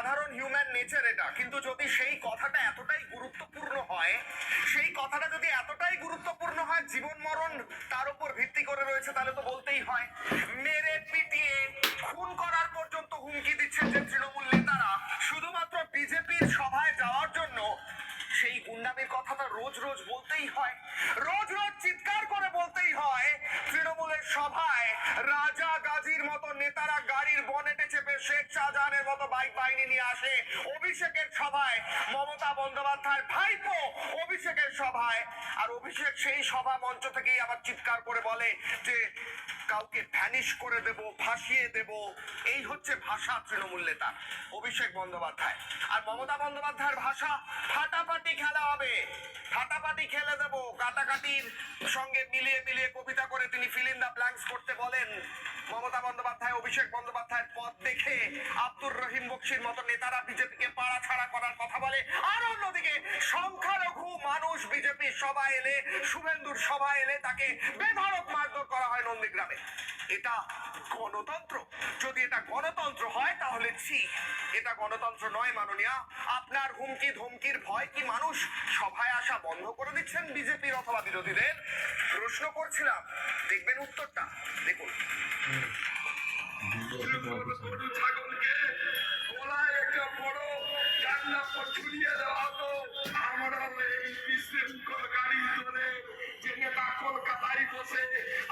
সাধারণ human nature এটা, কিন্তু যদি সেই কথাটা এতটাই গুরুত্বপূর্ণ হয়, সেই কথাটা যদি এতটাই গুরুত্বপূর্ণ হয়, জীবন মরণ তার উপর ভিত্তি করে রয়েছে, তাহলে তো বলতেই হয়। মেরে পিটিয়ে খুন করার পর্যন্ত হুমকি দিচ্ছেন যে তৃণমূল নেতারা, শুধুমাত্র বিজেপির সভায় যাওয়ার জন্য সেই গুন্ডামির কথাটা রোজ রোজ বলতেই হয়, রোজ রোজ চিৎকার করে বলতেই হয়। তৃণমূলের সভায় রাজা গাজীর মতো নেতারা গাড়ির বনেটে চেপে শেখ শাহজাহানের মতো বাইক বাহিনী নিয়ে আসে অভিষেকের সভায়, মমতা বন্দ্যোপাধ্যায়ের ভাইপো অভিষেকের সভায়, আর অভিষেক সেই সভা মঞ্চ থেকেই আবার চিৎকার করে বলে যে কাউকে ভ্যানিশ করে দেব, ভাসিয়ে দেব। এই হচ্ছে ভাষা তৃণমূল নেতা অভিষেক বন্দ্যোপাধ্যায়। আর মমতা বন্দ্যোপাধ্যায়ের ভাষা ফাটাফাটি খেলা হবে, ফাটাফাটি খেলে দেব। কাটাকাটির সঙ্গে মিলিয়ে মিলিয়ে কবিতা করে তিনি ফিল ইন দা ব্ল্যাঙ্কস করতে বলেন। মমতা বন্দ্যোপাধ্যায় অভিষেক বন্দ্যোপাধ্যায়ের পথ দেখে আব্দুর রহিম বক্সির মতো নেতারা বিজেপিকে পাড়া ছাড়া করার কথা বলে, আর অন্যদিকে সংখ্যালঘু মানুষ বিজেপির সভায় এলে, শুভেন্দুর সভায় এলে তাকে বেধড়ক মারধর করা হয় নন্দীগ্রামে। এটা গণতন্ত্র? যদি এটা গণতন্ত্র হয় তাহলে ছি, এটা গণতন্ত্র নয় মাননীয়া। আপনার হুমকি ধমকির ভয় কি মানুষ সভায় আসা বন্ধ করে দিচ্ছেন বিজেপির অথবা বিরোধীদের? প্রশ্ন করছিলাম, দেখবেন উত্তরটা, দেখুন। ছাগলকে গলায় একটা বড় জানলা পর ঝুলিয়ে দেওয়া হতো, আমরা এই বিশৃঙ্খল গাড়ি ধরে যে নেতা কলকাতায় বসে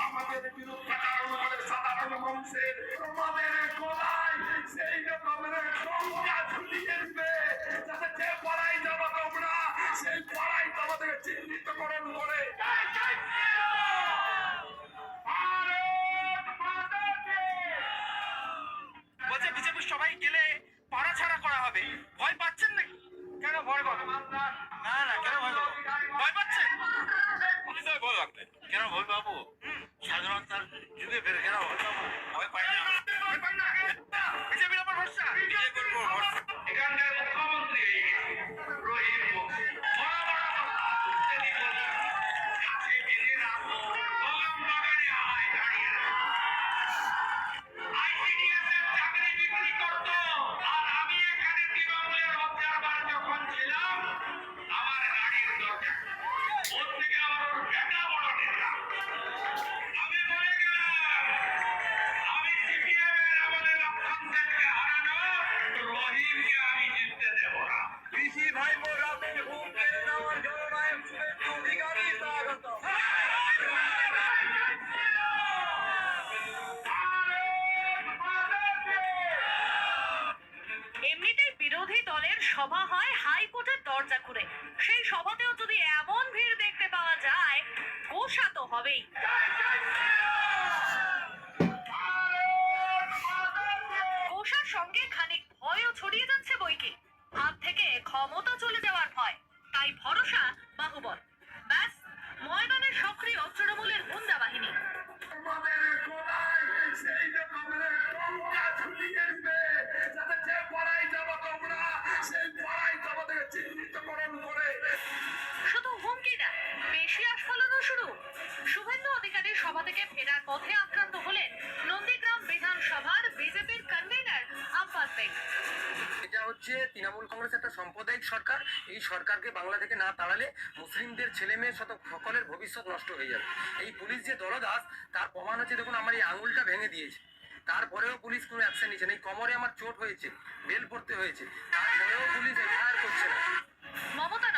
আমাদের বিরুদ্ধে কারণ করে সাধারণ মানুষের, তোমাদের গলায় সেই রকমের সংখ্যা ঝুলিয়ে দিবে যাতে যে পড়াই যাবো তোমরা সেই পড়াই তোমাদের চিহ্নিতকরণ করে। বলছে বিজেপির সবাই গেলে পাড়া ছাড়া করা হবে, ভয় পাচ্ছেন নাকি? কেন ভয় পাবো? না না, কেন ভয় পাবো? ভয় পাচ্ছেন? ভয় লাগবে কেন? ভয় পাবো? স্বাধীনতার যুগে ফের কেন ভয় পাবো? ভয় পাই না, ভয় পাই না। বিজেপির ওপর ভরসা, বিজেপির ওপর ভরসা। এখানকার মুখ্যমন্ত্রী রহিম বক্সি সভা হয় হাইকোর্টের দরজা খুলে, সেই সভাতেও যদি এমন ভিড় দেখতে পাওয়া যায়, গোসা তো হবেই। গোসার সঙ্গে খানিক ভয়ও ছড়িয়ে যাচ্ছে বইকে, হাত থেকে ক্ষমতা চলে যাওয়ার ভয়, তাই ভরসা বাহুবল। ব্যাস, ময়দানে সক্রিয় তৃণমূলের গুন্ডা বাহিনী। শুধু হুমকি না, বেশি আস্ফালনও শুরু। শুভেন্দু অধিকারী সভা থেকে ফেরার পথে আক্রান্ত হলেন নন্দীগ্রাম বিধানসভার বিজেপির কনভেনার আব্বাস বেগ। এটা হচ্ছে তৃণমূল কংগ্রেস একটা সাম্প্রদায়িক সরকার। এই সরকারকে বাংলা থেকে না তাড়ালে মুসলিমদের ছেলে মেয়ে সকলের ভবিষ্যৎ নষ্ট হয়ে যাবে। এই পুলিশ যে দলদাস তার প্রমাণ হচ্ছে, দেখুন আমার এই আঙুলটা ভেঙে দিয়েছে, তারপরেও পুলিশ কোনো অ্যাকশন নিচ্ছে না। এই কোমরে আমার চোট হয়েছে, বেল পড়তে হয়েছে, তারপরেও পুলিশ এফআইআর করছে না। মমতা